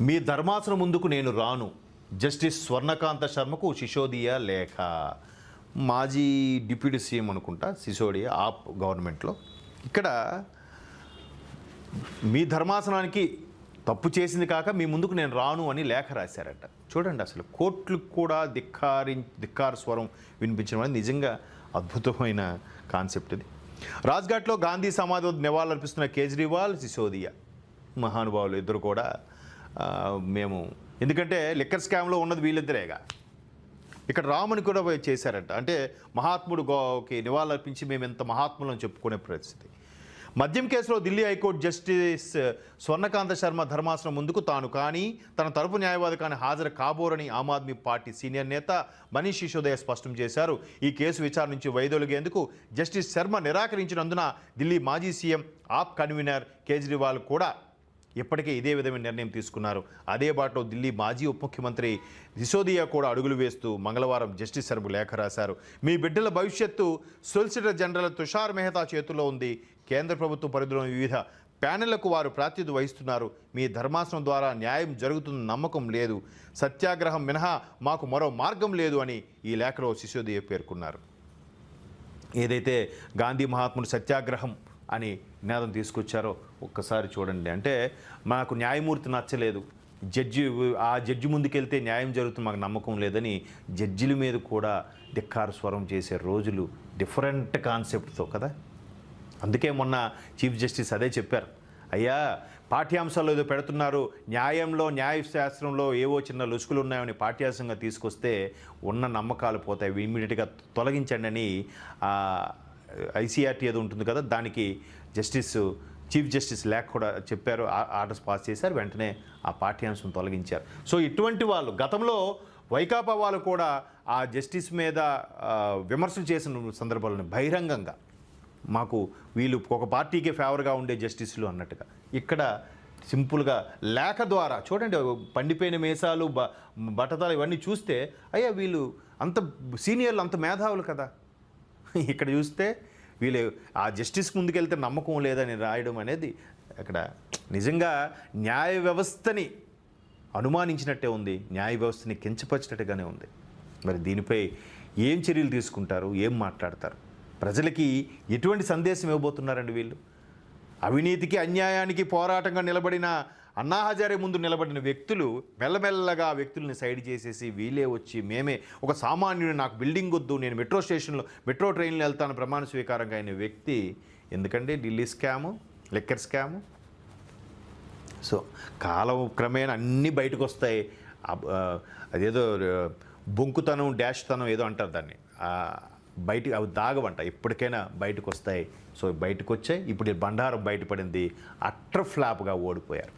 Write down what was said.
మీ ధర్మాసనం ముందుకు నేను రాను. జస్టిస్ స్వర్ణకాంత శర్మకు సిసోడియా లేఖ. మాజీ డిప్యూటీ సీఎం అనుకుంటా సిసోడియా ఆప్ గవర్నమెంట్లో. ఇక్కడ మీ ధర్మాసనానికి తప్పు చేసింది కాక మీ ముందుకు నేను రాను అని లేఖ రాశారట. చూడండి, అసలు కోర్టులకు కూడా ధిక్కార స్వరం వినిపించడం అనేది నిజంగా అద్భుతమైన కాన్సెప్ట్ ఇది. రాజ్ఘాట్లో గాంధీ సమాధి వద్ద నివాళులర్పిస్తున్న కేజ్రీవాల్, సిసోడియా మహానుభావులు ఇద్దరు కూడా మేము, ఎందుకంటే లిక్కర్ స్కామ్లో ఉన్నది వీళ్ళిద్దరేగా, ఇక్కడ రామని కూడా చేశారట. అంటే మహాత్ముడుకి నివాళులర్పించి మేము ఎంత మహాత్ములను చెప్పుకునే పరిస్థితి. మద్యం కేసులో ఢిల్లీ హైకోర్టు జస్టిస్ స్వర్ణకాంత శర్మ ధర్మాసనం ముందుకు తాను కానీ తన తరపు న్యాయవాది కానీ హాజరు కాబోరని ఆమ్ ఆద్మీ పార్టీ సీనియర్ నేత మనీష్ సిసోడియా స్పష్టం చేశారు. ఈ కేసు విచారణ నుంచి వైదొలిగేందుకు జస్టిస్ శర్మ నిరాకరించినందున ఢిల్లీ మాజీ సీఎం ఆప్ కన్వీనర్ కేజ్రీవాల్ కూడా ఇప్పటికే ఇదే విధమైన నిర్ణయం తీసుకున్నారు. అదే బాటలో ఢిల్లీ మాజీ ఉప ముఖ్యమంత్రి సిసోడియా కూడా అడుగులు వేస్తూ మంగళవారం జస్టిస్ శర్మకు లేఖ రాశారు. మీ బిడ్డల భవిష్యత్తు సొలిసిటర్ జనరల్ తుషార్ మెహతా చేతుల్లో ఉంది. కేంద్ర ప్రభుత్వం పరిధిలోని వివిధ ప్యానెళ్లకు వారు ప్రాతినిధ్యం వహిస్తున్నారు. మీ ధర్మాసనం ద్వారా న్యాయం జరుగుతున్న నమ్మకం లేదు. సత్యాగ్రహం మినహా మాకు మరో మార్గం లేదు అని ఈ లేఖలో సిసోడియా పేర్కొన్నారు. ఏదైతే గాంధీ మహాత్ముడు సత్యాగ్రహం అని నినాదం తీసుకొచ్చారో ఒక్కసారి చూడండి. అంటే మాకు న్యాయమూర్తి నచ్చలేదు, ఆ జడ్జి ముందుకెళ్తే న్యాయం జరుగుతుంది మాకు నమ్మకం లేదని జడ్జిల మీద కూడా ధిక్కార స్వరం చేసే రోజులు డిఫరెంట్ కాన్సెప్ట్తో కదా. అందుకే మొన్న చీఫ్ జస్టిస్ అదే చెప్పారు, అయ్యా పాఠ్యాంశాల్లో ఏదో పెడుతున్నారు, న్యాయశాస్త్రంలో ఏవో చిన్న లొసుకులు ఉన్నాయని పాఠ్యాంశంగా తీసుకొస్తే ఉన్న నమ్మకాలు పోతాయి, ఇమ్మీడియట్గా తొలగించండి అని ఐసీఆర్టీ ఏదో ఉంటుంది కదా, దానికి చీఫ్ జస్టిస్ లేఖ కూడా చెప్పారు, ఆర్డర్స్ పాస్ చేశారు, వెంటనే ఆ పాఠ్యాంశం తొలగించారు. సో ఇటువంటి వాళ్ళు గతంలో వైకాపా వాళ్ళు కూడా ఆ జస్టిస్ మీద విమర్శలు చేసిన సందర్భాలను బహిరంగంగా మాకు వీళ్ళు ఒక పార్టీకే ఫేవర్గా ఉండే జస్టిస్లు అన్నట్టుగా, ఇక్కడ సింపుల్గా లేఖ ద్వారా చూడండి, పండిపోయిన మీసాలు బట్టతలు ఇవన్నీ చూస్తే అయ్యా వీళ్ళు అంత సీనియర్లు అంత మేధావులు కదా. ఇక్కడ చూస్తే వీళ్ళు ఆ జస్టిస్ ముందుకెళ్తే నమ్మకం లేదని రాయడం అనేది అక్కడ నిజంగా న్యాయ వ్యవస్థని అనుమానించినట్టే ఉంది, న్యాయ వ్యవస్థని కించపరిచినట్టుగానే ఉంది. మరి దీనిపై ఏం చర్యలు తీసుకుంటారు, ఏం మాట్లాడతారు, ప్రజలకి ఎటువంటి సందేశం ఇవ్వబోతున్నారండి వీళ్ళు? అవినీతికి అన్యాయానికి పోరాటంగా నిలబడిన అన్నా హజారే ముందు నిలబడిన వ్యక్తులు మెల్లమెల్లగా వ్యక్తుల్ని సైడ్ చేసేసి వీళ్ళే వచ్చి మేమే ఒక సామాన్యుడు, నాకు బిల్డింగ్ వద్దు, నేను మెట్రో ట్రైన్లో వెళ్తాను ప్రమాణ స్వీకారంగా అయిన వ్యక్తి ఎందుకంటే Delhi scam, liquor scam. So కాలం క్రమేణా అన్నీ బయటకు వస్తాయి. అదేదో బొంకుతనం డాష్తనం ఏదో అంటారు దాన్ని, బయటికి అవి దాగవంట, ఎప్పటికైనా బయటకు వస్తాయి. సో బయటకు వచ్చాయి, ఇప్పుడు బండారం బయటపడింది, అట్టర్ ఫ్లాప్గా ఓడిపోయారు.